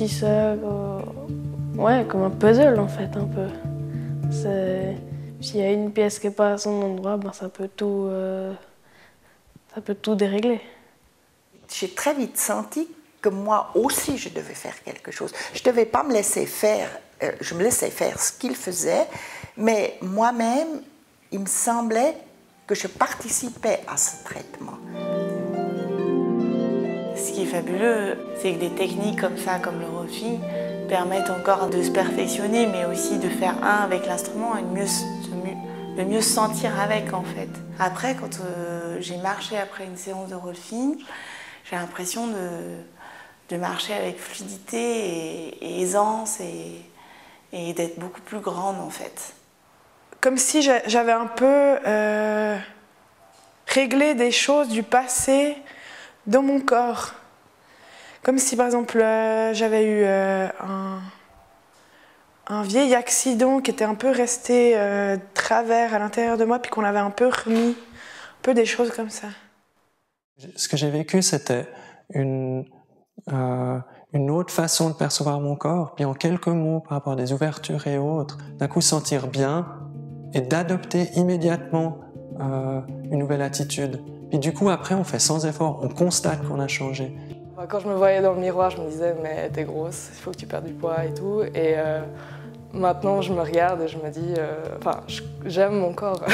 ça ouais, comme un puzzle en fait, un peu. S'il y a une pièce qui n'est pas à son endroit, ben, ça peut tout dérégler. J'ai très vite senti que moi aussi je devais faire quelque chose. Je ne devais pas me laisser faire, je me laissais faire ce qu'il faisait, mais moi-même, il me semblait que je participais à ce traitement. Ce qui est fabuleux, c'est que des techniques comme ça, comme le roughing, permettent encore de se perfectionner, mais aussi de faire un avec l'instrument et de mieux se sentir avec, en fait. Après, quand j'ai marché après une séance de roughing, j'ai l'impression de marcher avec fluidité et aisance et d'être beaucoup plus grande, en fait. Comme si j'avais un peu réglé des choses du passé dans mon corps. Comme si, par exemple, j'avais eu un vieil accident qui était un peu resté travers à l'intérieur de moi, puis qu'on avait un peu remis, un peu des choses comme ça. Ce que j'ai vécu, c'était une autre façon de percevoir mon corps, puis en quelques mots, par rapport à des ouvertures et autres, d'un coup sentir bien et d'adopter immédiatement une nouvelle attitude. Puis du coup, après, on fait sans effort, on constate qu'on a changé. Quand je me voyais dans le miroir, je me disais « mais t'es grosse, il faut que tu perdes du poids et tout ». Et maintenant, je me regarde et je me dis « j'aime mon corps ».